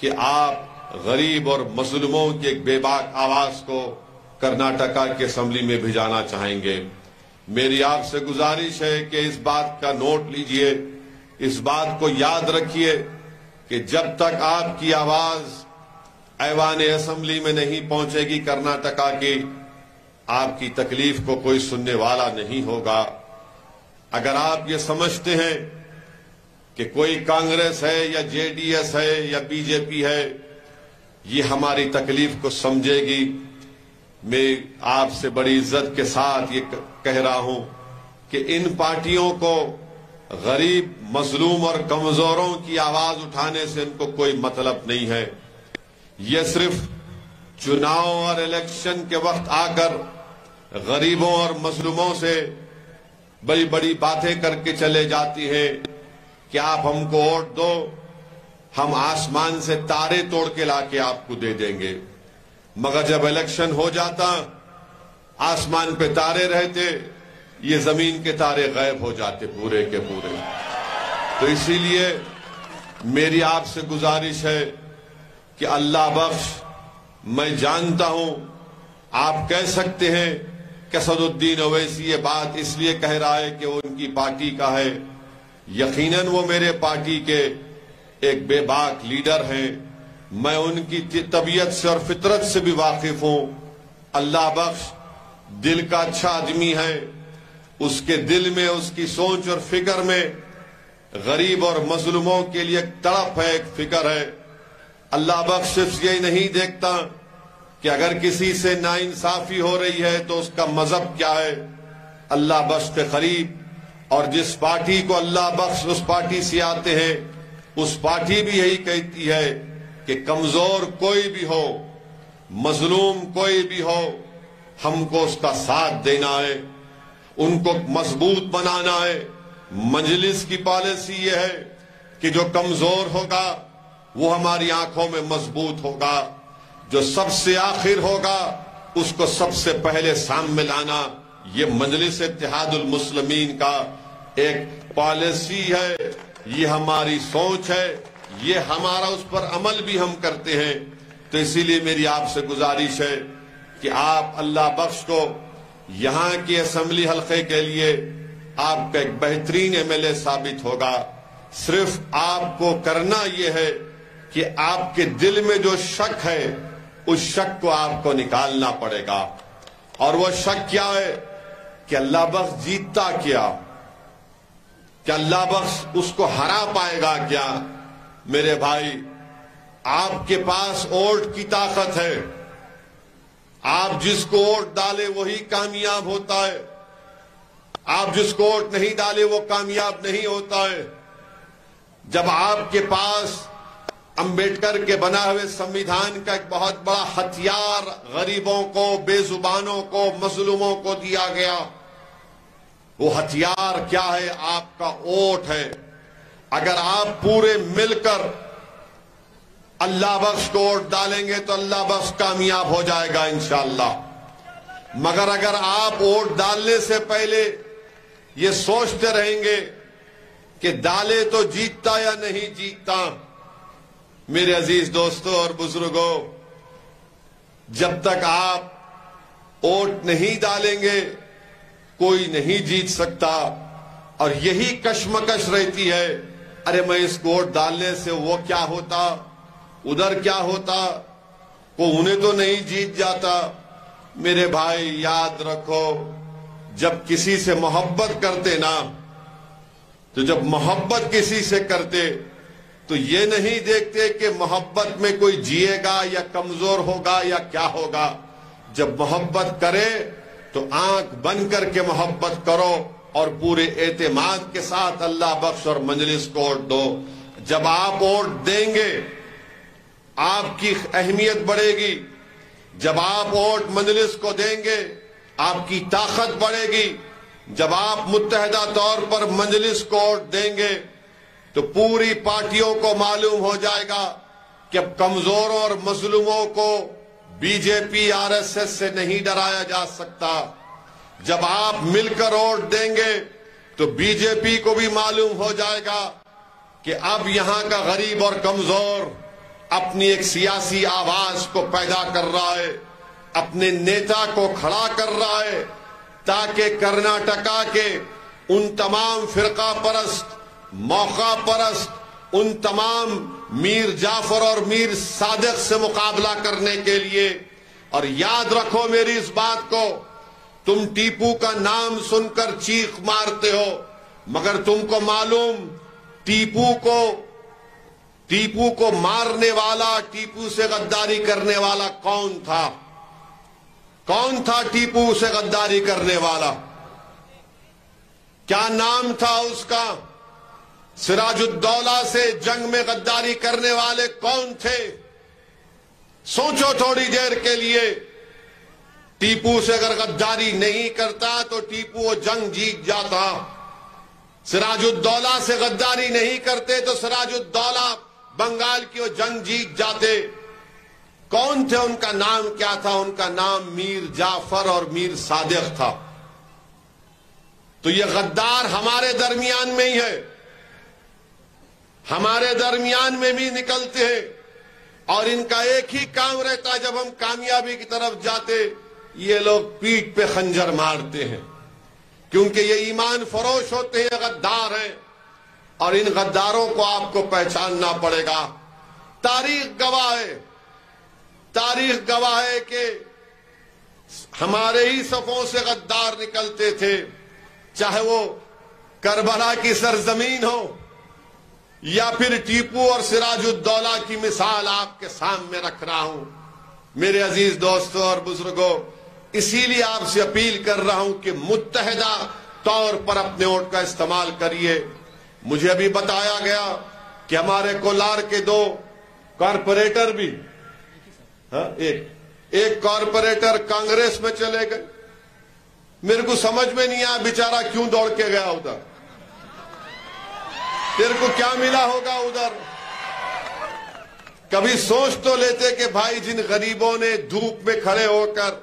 کہ آپ غریب اور مظلوموں کی ایک بے باک آواز کو کرناٹکا کی اسمبلی میں بھیجانا چاہیں گے۔ میری آپ سے گزارش ہے کہ اس بات کا نوٹ لیجئے، اس بات کو یاد رکھیے کہ جب تک آپ کی آواز ایوان اسمبلی میں نہیں پہنچے گی کرناٹکا کی، آپ کی تکلیف کو کوئی سننے والا نہیں ہوگا۔ اگر آپ یہ سمجھتے ہیں کہ کوئی کانگریس ہے یا جے ڈی ایس ہے یا بی جے پی ہے یہ ہماری تکلیف کو سمجھے گی، میں آپ سے بڑی عزت کے ساتھ یہ کہہ رہا ہوں کہ ان پارٹیوں کو غریب، مظلوم اور کمزوروں کی آواز اٹھانے سے ان کو کوئی مطلب نہیں ہے۔ یہ صرف چناؤ اور الیکشن کے وقت آ کر غریبوں اور مظلوموں سے بڑی بڑی باتیں کر کے چلے جاتی ہیں کہ آپ ہم کو ووٹ دو، ہم آسمان سے تارے توڑ کے لا کے آپ کو دے دیں گے، مگر جب الیکشن ہو جاتا آسمان پہ تارے رہتے، یہ زمین کے تارے غائب ہو جاتے پورے کے پورے۔ تو اسی لیے میری آپ سے گزارش ہے کہ اللہ بخش، میں جانتا ہوں آپ کہہ سکتے ہیں کہ اسد الدین اویسی یہ بات اس لیے کہہ رہا ہے کہ وہ ان کی پارٹی کا ہے، یقیناً وہ میرے پارٹی کے ایک بے باک لیڈر ہیں، میں ان کی طبیعت سے اور فطرت سے بھی واقف ہوں۔ اللہ بخش دل کا اچھا آدمی ہے، اس کے دل میں، اس کی سوچ اور فکر میں غریب اور مظلوموں کے لیے ایک تڑپ ہے، ایک فکر ہے۔ اللہ بخش صرف یہی نہیں دیکھتا کہ اگر کسی سے ناانصافی ہو رہی ہے تو اس کا مذہب کیا ہے، اللہ بخش کے قریب، اور جس پارٹی کو اللہ بخش اس پارٹی سے آتے ہیں اس پارٹی بھی یہی کہتی ہے کہ کمزور کوئی بھی ہو، مظلوم کوئی بھی ہو، ہم کو اس کا ساتھ دینا ہے، ان کو مضبوط بنانا ہے۔ مجلس کی پالیسی یہ ہے کہ جو کمزور ہوگا وہ ہماری آنکھوں میں مضبوط ہوگا، جو سب سے آخر ہوگا اس کو سب سے پہلے سامنے لانا، یہ مجلس اتحاد المسلمین کا ایک پالیسی ہے، یہ ہماری سوچ ہے، یہ ہمارا اس پر عمل بھی ہم کرتے ہیں۔ تو اسی لیے میری آپ سے گزارش ہے کہ آپ اللہ بخش کو یہاں کی اسمبلی حلقے کے لیے آپ کا ایک بہترین ایم ایل اے ثابت ہوگا۔ صرف آپ کو کرنا یہ ہے کہ آپ کے دل میں جو شک ہے اس شک کو آپ کو نکالنا پڑے گا، اور وہ شک کیا ہے کہ اللہ بخش جیتتا کیا اللہ بخش اس کو ہرا پائے گا کیا؟ میرے بھائی، آپ کے پاس ووٹ کی طاقت ہے، آپ جس کو ووٹ ڈالے وہی کامیاب ہوتا ہے، آپ جس کو ووٹ نہیں ڈالے وہ کامیاب نہیں ہوتا ہے۔ جب آپ کے پاس امبیڈکر کے بنا ہوئے سمویدھان کا ایک بہت بڑا ہتھیار غریبوں کو، بے زبانوں کو، مظلوموں کو دیا گیا، وہ ہتھیار کیا ہے؟ آپ کا ووٹ ہے۔ اگر آپ پورے مل کر اللہ بخش کو ووٹ ڈالیں گے تو اللہ بخش کامیاب ہو جائے گا انشاءاللہ، مگر اگر آپ ووٹ ڈالنے سے پہلے یہ سوچتے رہیں گے کہ ڈالے تو جیتتا یا نہیں جیتتا، میرے عزیز دوستوں اور بزرگوں، جب تک آپ ووٹ نہیں ڈالیں گے کوئی نہیں جیت سکتا، اور یہی کشمکش رہتی ہے، ارے میں اس کو ووٹ ڈالنے سے وہ کیا ہوتا، ادھر کیا ہوتا، وہ انہیں تو نہیں جیت جاتا۔ میرے بھائی یاد رکھو، جب کسی سے محبت کرتے نا، تو جب محبت کسی سے کرتے تو یہ نہیں دیکھتے کہ محبت میں کوئی جیے گا یا کمزور ہوگا یا کیا ہوگا۔ جب محبت کرے تو آنکھ بند کر کے محبت کرو اور پورے اعتماد کے ساتھ اللہ بخش اور مجلس کو ووٹ دو۔ جب آپ ووٹ دیں گے آپ کی اہمیت بڑھے گی، جب آپ ووٹ مجلس کو دیں گے آپ کی طاقت بڑھے گی، جب آپ متحدہ طور پر مجلس کو ووٹ دیں گے تو پوری پارٹیوں کو معلوم ہو جائے گا کہ اب کمزوروں اور مظلوموں کو B J P R S S سے نہیں ڈرایا جا سکتا۔ جب آپ مل کر ووٹ دیں گے تو بی جے پی کو بھی معلوم ہو جائے گا کہ اب یہاں کا غریب اور کمزور اپنی ایک سیاسی آواز کو پیدا کر رہا ہے، اپنے نیتا کو کھڑا کر رہا ہے تاکہ کرناٹکا کے ان تمام فرقہ پرست، موقع پرست، ان تمام میر جعفر اور میر صادق سے مقابلہ کرنے کے لیے. اور یاد رکھو میری اس بات کو، تم ٹیپو کا نام سن کر چیخ مارتے ہو، مگر تم کو معلوم ٹیپو کو مارنے والا، ٹیپو سے غداری کرنے والا کون تھا؟ کون تھا ٹیپو سے غداری کرنے والا؟ کیا نام تھا اس کا؟ سراج الدولہ سے جنگ میں غداری کرنے والے کون تھے؟ سوچو تھوڑی دیر کے لیے. ٹیپو سے اگر غداری نہیں کرتا تو ٹیپو وہ جنگ جیت جاتا. سراج الدولہ سے غداری نہیں کرتے تو سراج الدولہ بنگال کی وہ جنگ جیت جاتے. کون تھے؟ ان کا نام کیا تھا؟ ان کا نام میر جعفر اور میر صادق تھا. تو یہ غدار ہمارے درمیان میں ہی ہے، ہمارے درمیان میں بھی نکلتے ہیں، اور ان کا ایک ہی کام رہتا ہے، جب ہم کامیابی کی طرف جاتے یہ لوگ پیٹھ پہ خنجر مارتے ہیں، کیونکہ یہ ایمان فروش ہوتے ہیں، غدار ہیں. اور ان غداروں کو آپ کو پہچاننا پڑے گا. تاریخ گواہ ہے کہ ہمارے ہی صفوں سے غدار نکلتے تھے، چاہے وہ کربلا کی سرزمین ہو یا پھر ٹیپو اور سراج الدولہ کی مثال آپ کے سامنے رکھ رہا ہوں. میرے عزیز دوستوں اور بزرگوں، اسی لیے آپ سے اپیل کر رہا ہوں کہ متحدہ طور پر اپنے ووٹ کا استعمال کریے. مجھے ابھی بتایا گیا کہ ہمارے کولار کے 2 کارپوریٹر بھی، ایک کارپوریٹر کانگریس میں چلے گئے. میرے کو سمجھ میں نہیں آیا بیچارہ کیوں دوڑ کے گیا ادھر. تیرے کو کیا ملا ہوگا ادھر؟ کبھی سوچ تو لیتے کہ بھائی جن غریبوں نے دھوپ میں کھڑے ہو کر،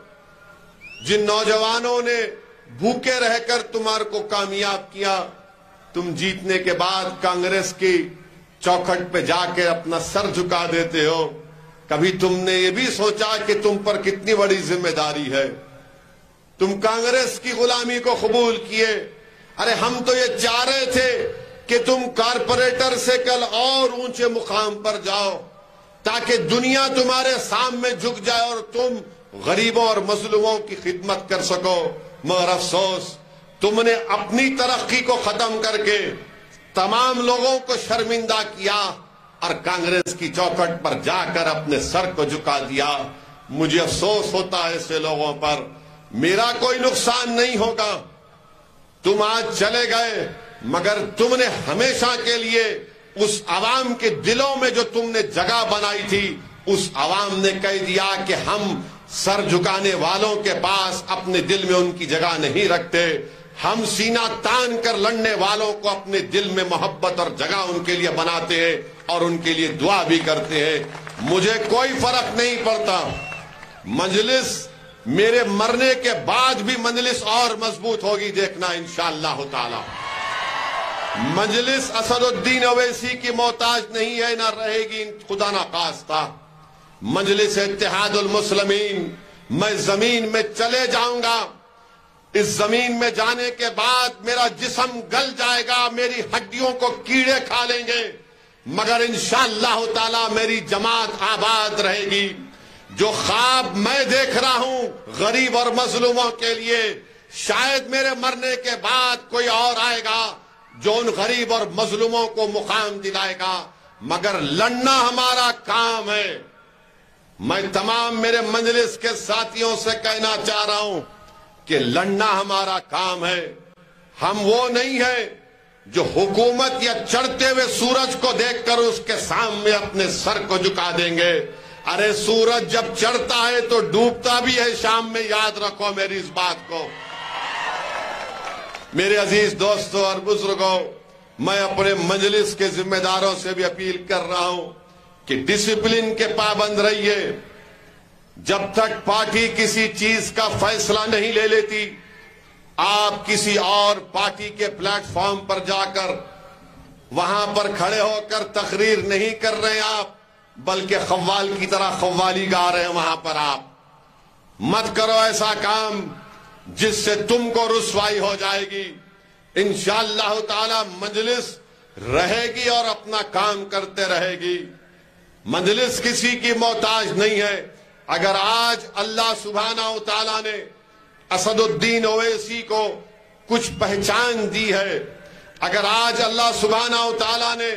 جن نوجوانوں نے بھوکے رہ کر تمہارے کو کامیاب کیا، تم جیتنے کے بعد کانگریس کی چوکھٹ پہ جا کے اپنا سر جھکا دیتے ہو. کبھی تم نے یہ بھی سوچا کہ تم پر کتنی بڑی ذمہ داری ہے؟ تم کانگریس کی غلامی کو قبول کیے. ارے ہم تو یہ چاہ رہے تھے کہ تم کارپوریٹر سے کل اور اونچے مقام پر جاؤ تاکہ دنیا تمہارے سامنے جھک جائے اور تم غریبوں اور مظلوموں کی خدمت کر سکو. مگر افسوس، تم نے اپنی ترقی کو ختم کر کے تمام لوگوں کو شرمندہ کیا اور کانگریس کی چوکھٹ پر جا کر اپنے سر کو جھکا دیا. مجھے افسوس ہوتا ہے ایسے لوگوں پر. میرا کوئی نقصان نہیں ہوگا. تم آج چلے گئے، مگر تم نے ہمیشہ کے لیے اس عوام کے دلوں میں جو تم نے جگہ بنائی تھی، اس عوام نے کہہ دیا کہ ہم سر جھکانے والوں کے پاس اپنے دل میں ان کی جگہ نہیں رکھتے. ہم سینہ تان کر لڑنے والوں کو اپنے دل میں محبت اور جگہ ان کے لیے بناتے ہیں اور ان کے لیے دعا بھی کرتے ہیں. مجھے کوئی فرق نہیں پڑتا. مجلس میرے مرنے کے بعد بھی مجلس اور مضبوط ہوگی، دیکھنا انشاءاللہ تعالی. مجلس اسد الدین اویسی کی محتاج نہیں ہے، نہ رہے گی خدا نہ خواستہ. مجلس اتحاد المسلمین. میں زمین میں چلے جاؤں گا، اس زمین میں جانے کے بعد میرا جسم گل جائے گا، میری ہڈیوں کو کیڑے کھا لیں گے، مگر انشاءاللہ تعالی میری جماعت آباد رہے گی. جو خواب میں دیکھ رہا ہوں غریب اور مظلوموں کے لیے، شاید میرے مرنے کے بعد کوئی اور آئے گا جو ان غریب اور مظلوموں کو مقام دلائے گا، مگر لڑنا ہمارا کام ہے. میں تمام میرے مجلس کے ساتھیوں سے کہنا چاہ رہا ہوں کہ لڑنا ہمارا کام ہے. ہم وہ نہیں ہیں جو حکومت یا چڑھتے ہوئے سورج کو دیکھ کر اس کے سامنے اپنے سر کو جھکا دیں گے. ارے سورج جب چڑھتا ہے تو ڈوبتا بھی ہے شام میں، یاد رکھو میری اس بات کو. میرے عزیز دوستوں اور بزرگوں، میں اپنے مجلس کے ذمہ داروں سے بھی اپیل کر رہا ہوں کہ ڈسپلن کے پابند رہیے. جب تک پارٹی کسی چیز کا فیصلہ نہیں لے لیتی، آپ کسی اور پارٹی کے پلیٹ فارم پر جا کر وہاں پر کھڑے ہو کر تقریر نہیں کر رہے. آپ بلکہ قوال کی طرح قوالی گا رہے ہیں وہاں پر آپ. مت کرو ایسا کام جس سے تم کو رسوائی ہو جائے گی. انشاءاللہ تعالی مجلس رہے گی اور اپنا کام کرتے رہے گی. مجلس کسی کی محتاج نہیں ہے. اگر آج اللہ سبحانہ و تعالی نے اسد الدین اویسی کو کچھ پہچان دی ہے، اگر آج اللہ سبحانہ و تعالی نے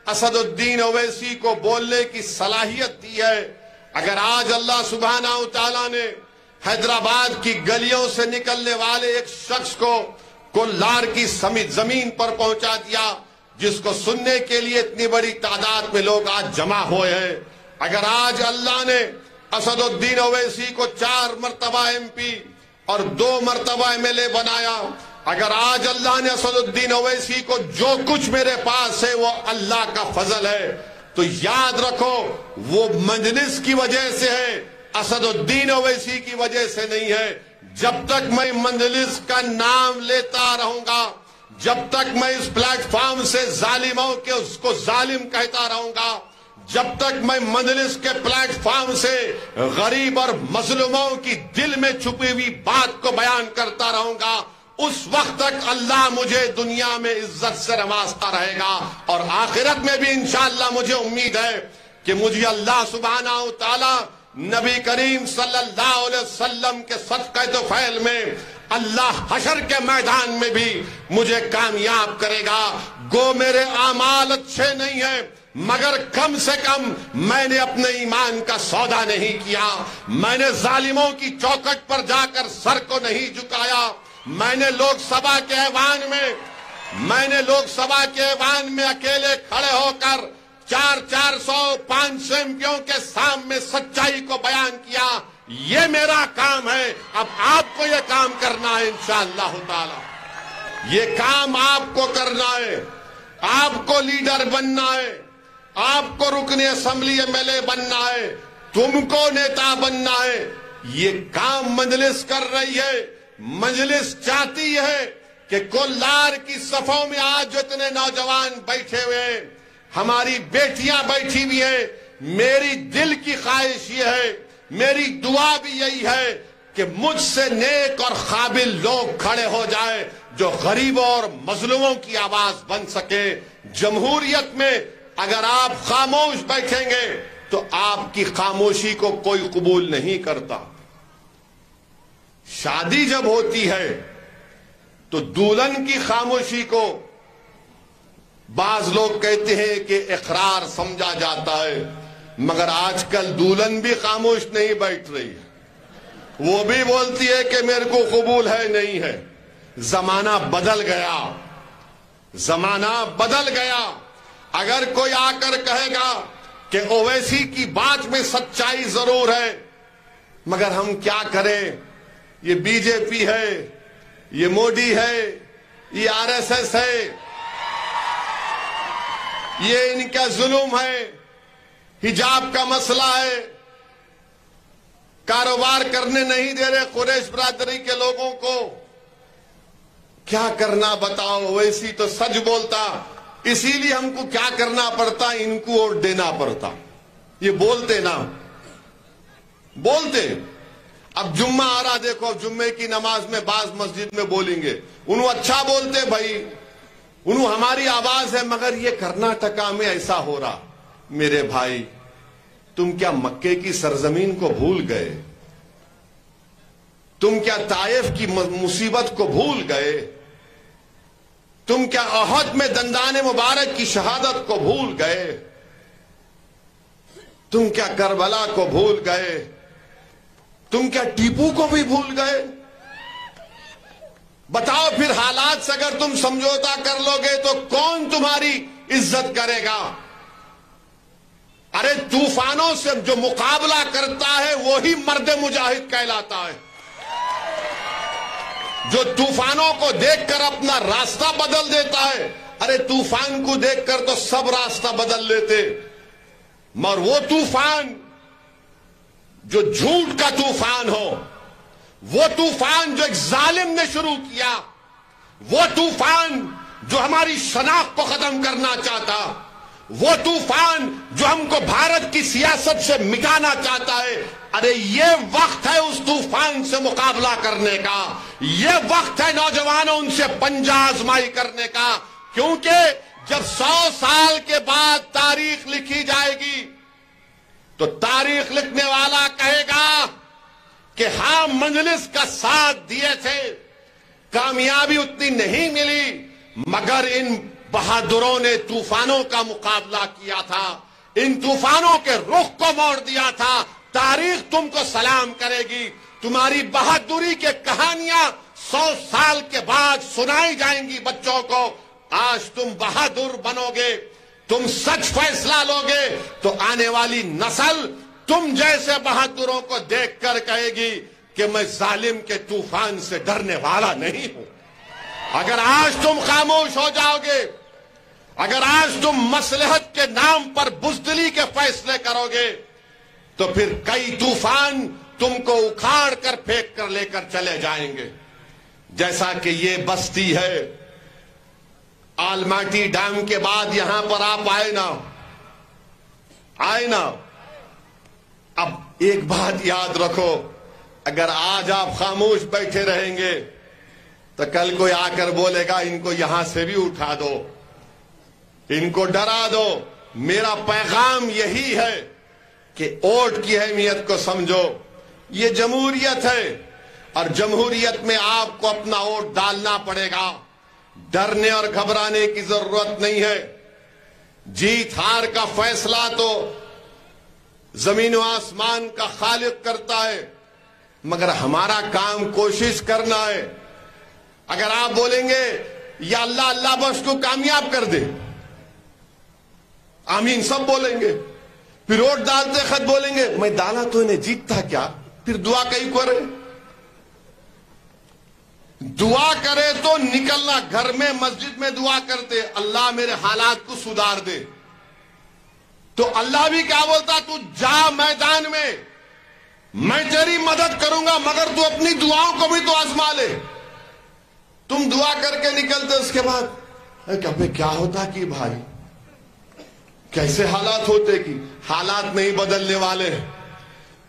اسد الدین اویسی کو بولنے کی صلاحیت دی ہے، اگر آج اللہ سبحانہ و تعالی نے حیدرآباد کی گلیوں سے نکلنے والے ایک شخص کو کولار کی زمین پر پہنچا دیا، جس کو سننے کے لیے اتنی بڑی تعداد میں لوگ آج جمع ہوئے ہیں، اگر آج اللہ نے اسد الدین اویسی کو 4 مرتبہ MP اور 2 مرتبہ MLA بنایا، اگر آج اللہ نے اسد الدین اویسی کو جو کچھ میرے پاس ہے وہ اللہ کا فضل ہے، تو یاد رکھو وہ مجلس کی وجہ سے ہے، اسد الدین اویسی کی وجہ سے نہیں ہے. جب تک میں مجلس کا نام لیتا رہوں گا، جب تک میں اس پلیٹ فارم سے ظالموں کے اس کو ظالم کہتا رہوں گا، جب تک میں مجلس کے پلیٹ فارم سے غریب اور مظلوموں کی دل میں چھپی ہوئی بات کو بیان کرتا رہوں گا، اس وقت تک اللہ مجھے دنیا میں عزت سے نوازتا رہے گا، اور آخرت میں بھی انشاءاللہ مجھے امید ہے کہ مجھے اللہ سبحانہ و تعالی نبی کریم صلی اللہ علیہ وسلم کے صدقہ توفیل میں اللہ حشر کے میدان میں بھی مجھے کامیاب کرے گا. گو میرے اعمال اچھے نہیں ہیں، مگر کم سے کم میں نے اپنے ایمان کا سودا نہیں کیا. میں نے ظالموں کی چوکٹ پر جا کر سر کو نہیں جھکایا. میں نے لوک سبھا کے ایوان میں اکیلے کھڑے ہو کر 400-500 MPوں کے سامنے سچائی کو بیان کیا. یہ میرا کام ہے. اب آپ کو یہ کام کرنا ہے انشاءاللہ تعالی. یہ کام آپ کو کرنا ہے. آپ کو لیڈر بننا ہے، آپ کو رکن اسمبلی MLA بننا ہے، تم کو نیتا بننا ہے. یہ کام مجلس کر رہی ہے. مجلس چاہتی ہے کہ کولار کی صفوں میں آج جتنے نوجوان بیٹھے ہوئے ہیں، ہماری بیٹیاں بیٹھی ہوئی ہیں، میری دل کی خواہش یہ ہے، میری دعا بھی یہی ہے کہ مجھ سے نیک اور قابل لوگ کھڑے ہو جائے جو غریبوں اور مظلوموں کی آواز بن سکے. جمہوریت میں اگر آپ خاموش بیٹھیں گے تو آپ کی خاموشی کو کوئی قبول نہیں کرتا. شادی جب ہوتی ہے تو دلہن کی خاموشی کو بعض لوگ کہتے ہیں کہ اقرار سمجھا جاتا ہے، مگر آج کل دلہن بھی خاموش نہیں بیٹھ رہی ہے. وہ بھی بولتی ہے کہ میرے کو قبول ہے نہیں ہے. زمانہ بدل گیا، زمانہ بدل گیا. اگر کوئی آ کر کہے گا کہ اویسی کی بات میں سچائی ضرور ہے، مگر ہم کیا کریں، یہ BJP ہے، یہ مودی ہے، یہ RSS ہے، یہ ان کا ظلم ہے، حجاب کا مسئلہ ہے، کاروبار کرنے نہیں دے رہے قریش برادری کے لوگوں کو، کیا کرنا بتاؤ. ویسی تو سچ بولتا، اسی لیے ہم کو کیا کرنا پڑتا، ان کو ووٹ دینا پڑتا. یہ بولتے نا، بولتے. اب جمعہ آ رہا، دیکھو جمعے کی نماز میں بعض مسجد میں بولیں گے، انہوں اچھا بولتے بھائی، انہوں ہماری آواز ہے، مگر یہ کرناٹکا میں ایسا ہو رہا. میرے بھائی تم کیا مکے کی سرزمین کو بھول گئے؟ تم کیا طائف کی مصیبت کو بھول گئے؟ تم کیا احد میں دندان مبارک کی شہادت کو بھول گئے؟ تم کیا کربلا کو بھول گئے؟ تم کیا ٹیپو کو بھی بھول گئے؟ بتاؤ پھر حالات سے اگر تم سمجھوتا کر لو گے تو کون تمہاری عزت کرے گا؟ ارے طوفانوں سے جو مقابلہ کرتا ہے وہی مرد مجاہد کہلاتا ہے. جو طوفانوں کو دیکھ کر اپنا راستہ بدل دیتا ہے. ارے طوفان کو دیکھ کر تو سب راستہ بدل لیتے، مگر وہ طوفان جو جھوٹ کا طوفان ہو، وہ طوفان جو ایک ظالم نے شروع کیا، وہ طوفان جو ہماری شناخت کو ختم کرنا چاہتا، وہ طوفان جو ہم کو بھارت کی سیاست سے مٹانا چاہتا ہے، ارے یہ وقت ہے اس طوفان سے مقابلہ کرنے کا، یہ وقت ہے نوجوانوں ان سے پنجہ آزمائی کرنے کا، کیونکہ جب 100 سال کے بعد تاریخ لکھی جائے گی تو تاریخ لکھنے والا کہے گا کہ ہاں مجلس کا ساتھ دیے تھے، کامیابی اتنی نہیں ملی، مگر ان بہادروں نے طوفانوں کا مقابلہ کیا تھا، ان طوفانوں کے رخ کو موڑ دیا تھا، تاریخ تم کو سلام کرے گی، تمہاری بہادری کے کہانیاں 100 سال کے بعد سنائی جائیں گی بچوں کو۔ آج تم بہادر بنو گے، تم سچ فیصلہ لو گے تو آنے والی نسل تم جیسے بہادروں کو دیکھ کر کہے گی کہ میں ظالم کے طوفان سے ڈرنے والا نہیں ہوں۔ اگر آج تم خاموش ہو جاؤ گے، اگر آج تم مصلحت کے نام پر بزدلی کے فیصلے کرو گے تو پھر کئی طوفان تم کو اکھاڑ کر پھینک کر لے کر چلے جائیں گے۔ جیسا کہ یہ بستی ہے، آلماٹی ڈیم کے بعد یہاں پر آپ آئے نا، اب ایک بات یاد رکھو، اگر آج آپ خاموش بیٹھے رہیں گے تو کل کوئی آ کر بولے گا ان کو یہاں سے بھی اٹھا دو، ان کو ڈرا دو۔ میرا پیغام یہی ہے کہ ووٹ کی اہمیت کو سمجھو، یہ جمہوریت ہے اور جمہوریت میں آپ کو اپنا ووٹ ڈالنا پڑے گا، ڈرنے اور گھبرانے کی ضرورت نہیں ہے۔ جیت ہار کا فیصلہ تو زمین و آسمان کا خالق کرتا ہے، مگر ہمارا کام کوشش کرنا ہے۔ اگر آپ بولیں گے یا اللہ اللہ بس کو کامیاب کر دے، آمین سب بولیں گے، پھر ووٹ ڈالتے خط بولیں گے میں ڈالا تو انہیں جیتتا کیا، پھر دعا کہیں کرے، دعا کرے تو نکلنا، گھر میں مسجد میں دعا کرتے اللہ میرے حالات کو سدھار دے، تو اللہ بھی کیا بولتا، تو جا میدان میں تیری مدد کروں گا، مگر تو اپنی دعاؤں کو بھی تو آزما لے۔ تم دعا کر کے نکلتے، اس کے بعد کیا ہوتا کہ بھائی کیسے حالات ہوتے کہ حالات نہیں بدلنے والے۔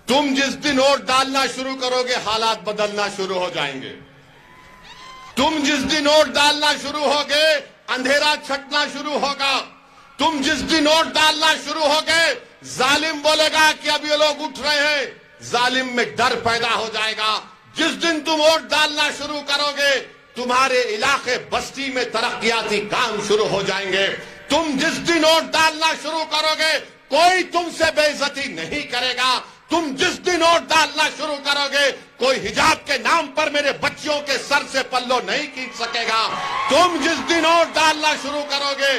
تم جس دن ووٹ ڈالنا شروع کرو گے حالات بدلنا شروع ہو جائیں گے، تم جس دن ووٹ ڈالنا شروع ہوگے اندھیرا چھٹنا شروع ہوگا، تم جس دن ووٹ ڈالنا شروع ہوگے ظالم بولے گا کہ اب یہ لوگ اٹھ رہے ہیں، ظالم میں ڈر پیدا ہو جائے گا۔ جس دن تم ووٹ ڈالنا شروع کرو گے تمہارے علاقے بستی میں ترقیاتی کام شروع ہو جائیں گے۔ تم جس دن ووٹ ڈالنا شروع کرو گے کوئی تم سے بے عزتی نہیں کرے گا۔ تم جس دن ووٹ ڈالنا شروع کرو گے کوئی حجاب کے نام پر میرے بچیوں کے سر سے پلو نہیں کھینچ سکے گا۔ تم جس دن ووٹ ڈالنا شروع کرو گے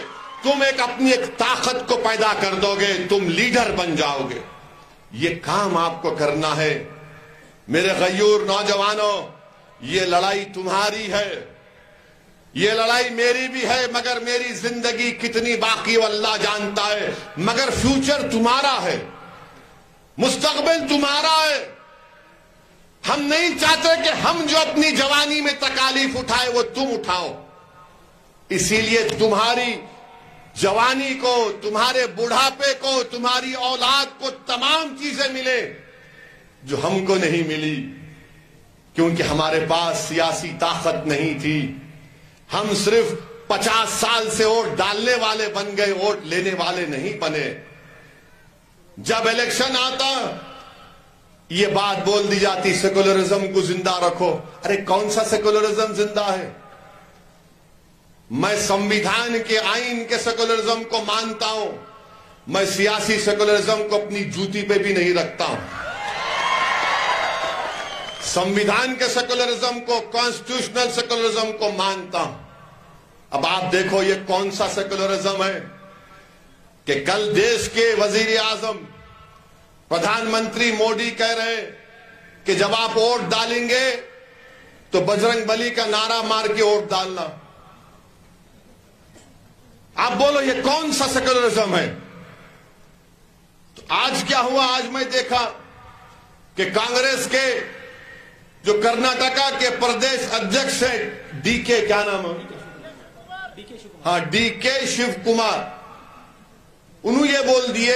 تم اپنی ایک طاقت کو پیدا کر دو گے، تم لیڈر بن جاؤ گے۔ یہ کام آپ کو کرنا ہے میرے غیور نوجوانوں، یہ لڑائی تمہاری ہے، یہ لڑائی میری بھی ہے، مگر میری زندگی کتنی باقی وہ اللہ جانتا ہے، مگر فیوچر تمہارا ہے، مستقبل تمہارا ہے۔ ہم نہیں چاہتے کہ ہم جو اپنی جوانی میں تکالیف اٹھائے وہ تم اٹھاؤ، اسی لیے تمہاری جوانی کو، تمہارے بڑھاپے کو، تمہاری اولاد کو تمام چیزیں ملے جو ہم کو نہیں ملی، کیونکہ ہمارے پاس سیاسی طاقت نہیں تھی۔ ہم صرف 50 سال سے ووٹ ڈالنے والے بن گئے، ووٹ لینے والے نہیں بنے۔ جب الیکشن آتا یہ بات بول دی جاتی سیکولرزم کو زندہ رکھو۔ ارے کون سا سیکولرزم زندہ ہے؟ میں سمویدھان کے آئین کے سیکولرزم کو مانتا ہوں، میں سیاسی سیکولرزم کو اپنی جوتی پہ بھی نہیں رکھتا ہوں۔ سمویدھان کے سیکولرزم کو، کانسٹیٹیوشنل سیکولرزم کو مانتا ہوں۔ اب آپ دیکھو یہ کون سا سیکولرزم ہے کہ کل دیش کے وزیر اعظم پردھان منتری موڈی کہہ رہے کہ جب آپ ووٹ ڈالیں گے تو بجرنگ بلی کا نعرہ مار کے ووٹ ڈالنا۔ آپ بولو یہ کون سا سیکولرزم ہے؟ تو آج کیا ہوا؟ آج میں دیکھا کہ کانگریس کے جو کرناٹکا کے پردیش ادھیکش ہے ڈی کے، کیا نام ہے؟ ہاں ڈی کے شیو کمار، انہوں یہ بول دیے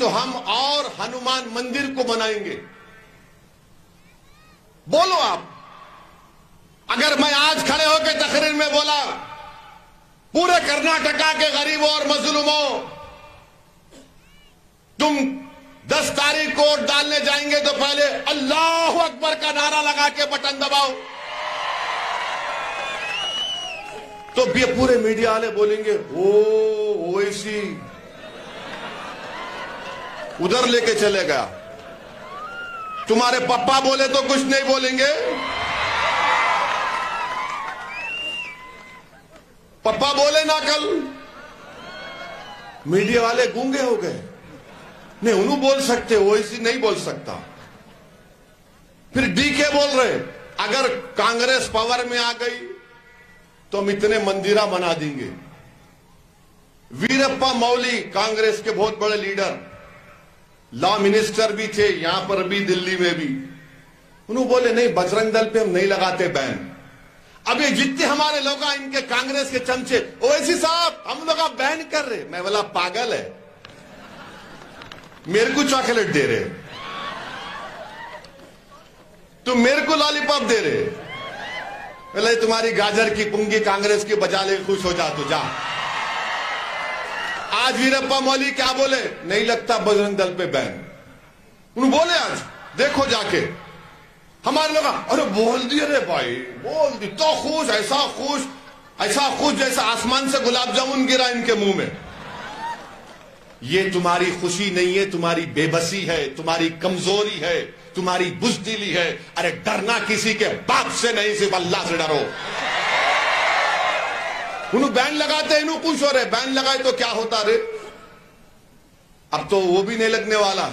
تو ہم اور ہنومان مندر کو بنائیں گے. بولو آپ. اگر میں آج کھڑے ہو کے تقریر میں بولا پورے کرناٹکا کے غریبوں اور مظلوموں تم 10 تاریخ کو ووٹ ڈالنے جائیں گے تو پہلے اللہ اکبر کا نعرہ لگا کے بٹن دباؤ, تو پورے میڈیا والے بولیں گے اویسی ادھر لے کے چلے گیا. تمہارے پپا بولے تو کچھ نہیں بولیں گے. پپا بولے نا کل, میڈیا والے گونگے ہو گئے. نہیں انہوں بول سکتے, اویسی نہیں بول سکتا. پھر ڈی کے بول رہے اگر کانگریس پاور میں آ گئی تو ہم اتنے مندرہ بنا دیں گے. ویرپا مولی کانگریس کے بہت بڑے لیڈر, لا منسٹر بھی تھے یہاں پر بھی دلی میں بھی, انہوں بولے نہیں بجرنگ دل پہ ہم نہیں لگاتے بین. اب یہ جتنے ہمارے لوگ ان کے کانگریس کے چمچے اویسی صاحب ہم لوگ بین کر رہے. میں بولا پاگل ہے, میرے کو چاکلیٹ دے رہے, تم میرے کو لالی پاپ دے رہے. بھلے تمہاری گاجر کی پنگی کانگریس کی بجا لے خوش ہو جا تو جا. آج ویرپا مولی کیا بولے, نہیں لگتا بجرنگ دل پہ بین. انہوں بولے آج دیکھو جا کے ہمارے لوگ ارے بول دی رے بھائی, بول دی تو خوش, ایسا خوش جیسا آسمان سے گلاب جامن گرا ان کے منہ میں. یہ تمہاری خوشی نہیں ہے, تمہاری بے بسی ہے, تمہاری کمزوری ہے, تمہاری بزدلی ہے. ارے ڈرنا کسی کے باپ سے نہیں, صرف اللہ سے ڈرو. انہوں بین لگاتے ہیں, انہوں خوش ہو رہے. بین لگائے تو کیا ہوتا رے, اب تو وہ بھی نہیں لگنے والا.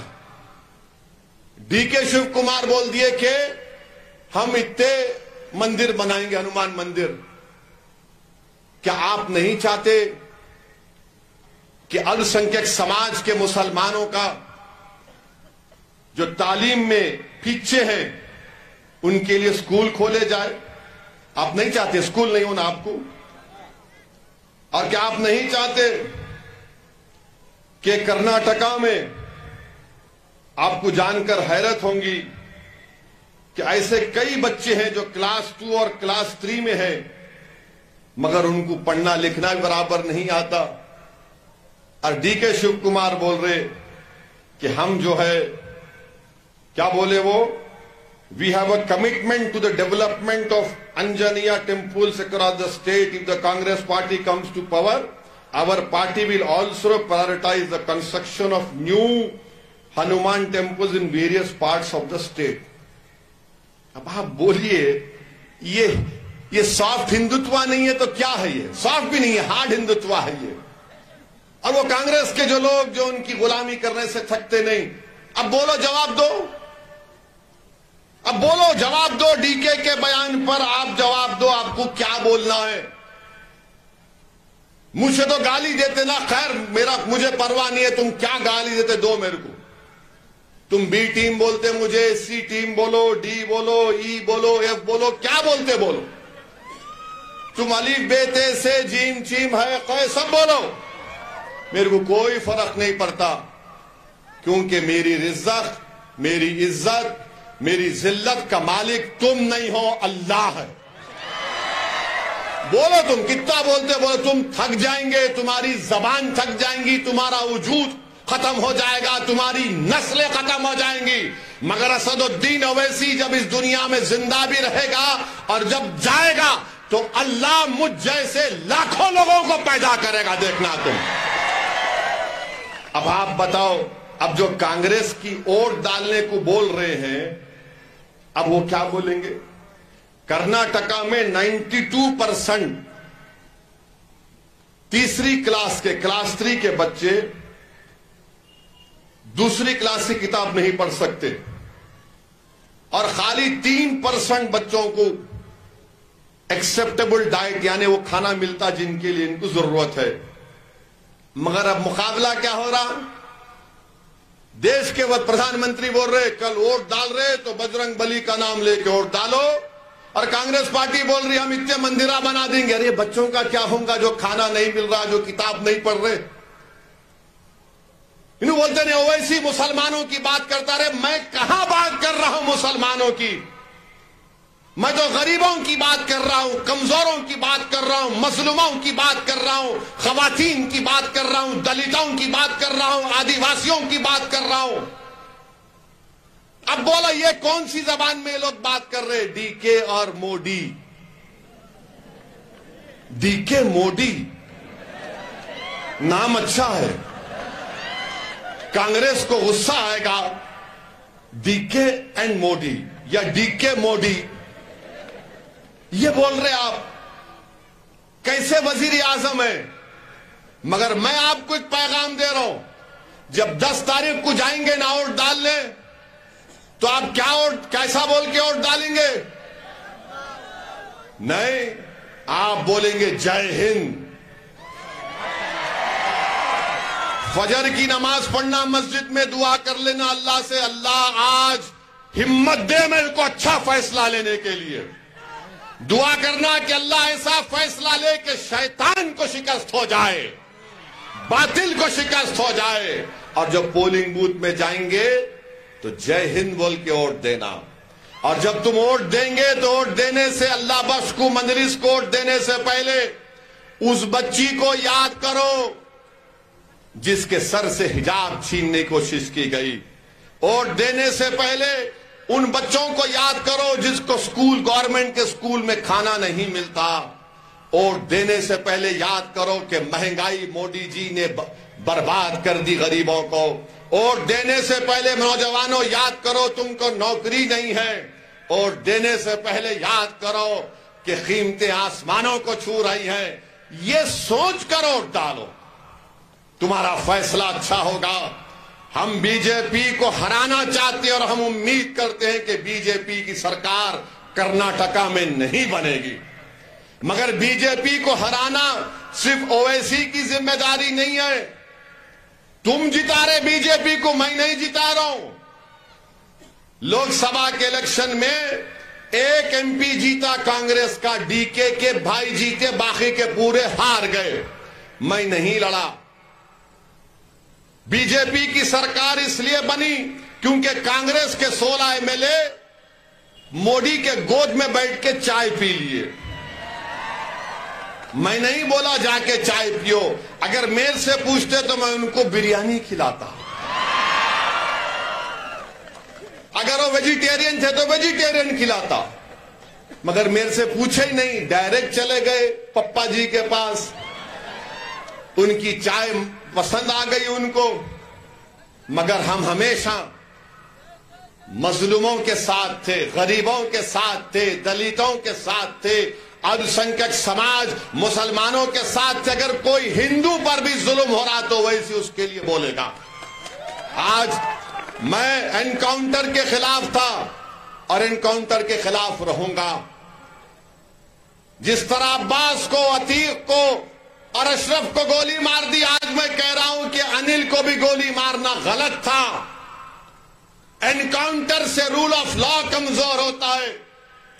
ڈی کے شیو کمار بول دیے کہ ہم اتنے مندر بنائیں گے, ہنومان مندر. کیا آپ نہیں چاہتے کہ السنکھیک سماج کے مسلمانوں کا جو تعلیم میں پیچھے ہیں ان کے لیے اسکول کھولے جائے؟ آپ نہیں چاہتے اسکول نہیں ہونا آپ کو؟ اور کیا آپ نہیں چاہتے کہ کرناٹکا میں آپ کو جان کر حیرت ہوں گی کہ ایسے کئی بچے ہیں جو کلاس 2 اور کلاس 3 میں ہیں مگر ان کو پڑھنا لکھنا بھی برابر نہیں آتا. اور ڈی کے شیو کمار بول رہے کہ ہم جو ہے کیا بولے وہ, we have a commitment to the development of Anjaneya temples across the state. If the Congress party comes to power, our party will also prioritize the construction of new Hanuman temples in various parts of the state. اب آپ بولیے یہ soft Hindutva نہیں ہے تو کیا ہے؟ یہ سافٹ بھی نہیں ہے, ہارڈ ہندوتوا ہے یہ. اور وہ کانگریس کے جو لوگ جو ان کی غلامی کرنے سے تھکتے نہیں, اب بولو جواب دو, اب بولو جواب دو. ڈی کے بیان پر آپ جواب دو, آپ کو کیا بولنا ہے؟ مجھ سے تو گالی دیتے نا, خیر مجھے پرواہ نہیں ہے, تم کیا گالی دیتے دو میرے کو. تم بی ٹیم بولتے مجھے, سی ٹیم بولو, ڈی بولو, ای بولو, ایف بولو, کیا بولتے بولو. تم الف بے تے سے جیم چیم ہے قے سب بولو, میرے کو کوئی فرق نہیں پڑتا, کیونکہ میری رزق, میری عزت, میری ذلت کا مالک تم نہیں ہو, اللہ ہے. بولو تم کتنا بولتے بولو, تم تھک جائیں گے, تمہاری زبان تھک جائیں گی, تمہارا وجود ختم ہو جائے گا, تمہاری نسلیں ختم ہو جائیں گی, مگر اسد الدین اویسی جب اس دنیا میں زندہ بھی رہے گا اور جب جائے گا تو اللہ مجھ جیسے لاکھوں لوگوں کو پیدا کرے گا, دیکھنا تم. اب آپ بتاؤ, اب جو کانگریس کی ووٹ ڈالنے کو بول رہے ہیں اب وہ کیا بولیں گے؟ کرناٹکا میں 92% تیسری کلاس کے, کلاس 3 کے بچے دوسری کلاس کی کتاب نہیں پڑھ سکتے, اور خالی 3% بچوں کو ایکسپٹیبل ڈائٹ یعنی وہ کھانا ملتا جن کے لیے ان کو ضرورت ہے. مگر اب مقابلہ کیا ہو رہا, دیش کے پردھان منتری بول رہے کل ووٹ ڈال رہے تو بجرنگ بلی کا نام لے کے ووٹ ڈالو, اور کانگریس پارٹی بول رہی ہم اتنے مندرہ بنا دیں گے. ارے بچوں کا کیا ہوگا جو کھانا نہیں مل رہا, جو کتاب نہیں پڑھ رہے؟ انہوں بولتے ہیں اویسی مسلمانوں کی بات کرتا رہے. میں کہاں بات کر رہا ہوں مسلمانوں کی؟ میں تو غریبوں کی بات کر رہا ہوں, کمزوروں کی بات کر رہا ہوں, مظلوموں کی بات کر رہا ہوں, خواتین کی بات کر رہا ہوں, دلتوں کی بات کر رہا ہوں, آدیواسیوں کی بات کر رہا ہوں. اب بولا یہ کون سی زبان میں لوگ بات کر رہے؟ ڈی کے اور موڈی. ڈی کے موڈی نام اچھا ہے, کانگریس کو غصہ آئے گا. ڈی کے اینڈ موڈی یا ڈی کے موڈی یہ بول رہے آپ. کیسے وزیر اعظم ہے؟ مگر میں آپ کو ایک پیغام دے رہا ہوں, جب 10 تاریخ کو جائیں گے نا ووٹ ڈالنے, تو آپ کیا ووٹ کیسا بول کے ووٹ ڈالیں گے؟ نہیں, آپ بولیں گے جے ہند. فجر کی نماز پڑھنا, مسجد میں دعا کر لینا اللہ سے, اللہ آج ہمت دے میرے کو اچھا فیصلہ لینے کے لیے. دعا کرنا کہ اللہ ایسا فیصلہ لے کہ شیطان کو شکست ہو جائے, باطل کو شکست ہو جائے. اور جب پولنگ بوتھ میں جائیں گے تو جے ہند بول کے ووٹ دینا. اور جب تم ووٹ دیں گے تو ووٹ دینے سے, اللہ بخش کو مندرس کو ووٹ دینے سے پہلے اس بچی کو یاد کرو جس کے سر سے حجاب چھیننے کی کوشش کی گئی. ووٹ دینے سے پہلے ان بچوں کو یاد کرو جس کو گورنمنٹ کے سکول میں کھانا نہیں ملتا. ووٹ دینے سے پہلے یاد کرو کہ مہنگائی موڈی جی نے برباد کر دی غریبوں کو. ووٹ دینے سے پہلے نوجوانوں یاد کرو تم کو نوکری نہیں ہے. ووٹ دینے سے پہلے یاد کرو کہ قیمتیں آسمانوں کو چھو رہی ہیں. یہ سوچ کر ووٹ ڈالو, تمہارا فیصلہ اچھا ہوگا. ہم بی جے پی کو ہرانا چاہتے ہیں اور ہم امید کرتے ہیں کہ بی جے پی کی سرکار کرناٹکا میں نہیں بنے گی. مگر بی جے پی کو ہرانا صرف اویسی کی ذمہ داری نہیں ہے. تم جتا رہے بی جے پی کو, میں نہیں جتا رہا ہوں. لوک سبھا کے الیکشن میں ایک ایم پی جیتا کانگریس کا, ڈی کے بھائی جیتے, باقی کے پورے ہار گئے. میں نہیں لڑا. بی جے پی کی سرکار اس لیے بنی کیونکہ کانگریس کے 16 ایم ایل اے موڈی کے گود میں بیٹھ کے چائے پی لیے. میں نہیں بولا جا کے چائے پیو. اگر میرے سے پوچھتے تو میں ان کو بریانی کھلاتا. اگر وہ ویجیٹیرین تھے تو ویجیٹیرین کھلاتا. مگر میرے سے پوچھے ہی نہیں, ڈائریکٹ چلے گئے پپا جی کے پاس. ان کی چائے پسند آ گئی ان کو. مگر ہم ہمیشہ مظلوموں کے ساتھ تھے, غریبوں کے ساتھ تھے, دلتوں کے ساتھ تھے, الپسنکھیک سماج مسلمانوں کے ساتھ تھے. اگر کوئی ہندو پر بھی ظلم ہو رہا تو ویسے اس کے لیے بولے گا. آج میں انکاؤنٹر کے خلاف تھا اور انکاؤنٹر کے خلاف رہوں گا. جس طرح عباس کو, عتیق کو اور اشرف کو گولی مار دی, آج میں کہہ رہا ہوں کہ انل کو بھی گولی مارنا غلط تھا. انکاؤنٹر سے رول آف لا کمزور ہوتا ہے,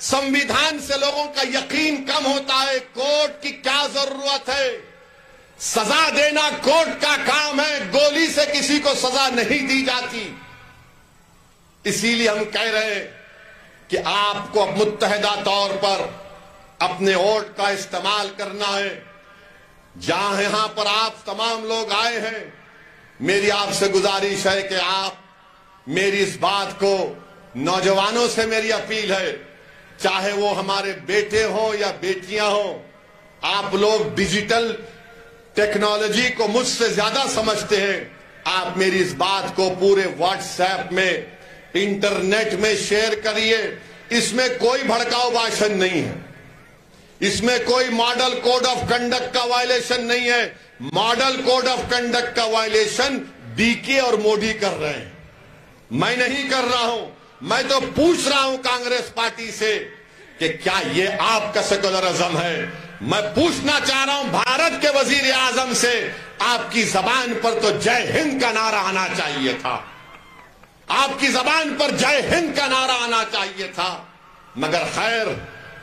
سمویدھان سے لوگوں کا یقین کم ہوتا ہے. کورٹ کی کیا ضرورت ہے؟ سزا دینا کورٹ کا کام ہے, گولی سے کسی کو سزا نہیں دی جاتی. اسی لیے ہم کہہ رہے ہیں کہ آپ کو متحدہ طور پر اپنے ووٹ کا استعمال کرنا ہے. جہاں یہاں پر آپ تمام لوگ آئے ہیں, میری آپ سے گزارش ہے کہ آپ میری اس بات کو, نوجوانوں سے میری اپیل ہے, چاہے وہ ہمارے بیٹے ہوں یا بیٹیاں ہوں, آپ لوگ ڈیجیٹل ٹیکنالوجی کو مجھ سے زیادہ سمجھتے ہیں. آپ میری اس بات کو پورے واٹس ایپ میں, انٹرنیٹ میں شیئر کریے. اس میں کوئی بھڑکاؤ بھاشن نہیں ہے, اس میں کوئی ماڈل کوڈ آف کنڈکٹ کا وائلیشن نہیں ہے. ماڈل کوڈ آف کنڈکٹ کا وائلیشن ڈی کے اور موڈی کر رہے ہیں, میں نہیں کر رہا ہوں. میں تو پوچھ رہا ہوں کانگریس پارٹی سے کہ کیا یہ آپ کا سیکولرزم ہے؟ میں پوچھنا چاہ رہا ہوں بھارت کے وزیر اعظم سے, آپ کی زبان پر تو جے ہند کا نعرہ آنا چاہیے تھا, آپ کی زبان پر جے ہند کا نعرہ آنا چاہیے تھا. مگر خیر,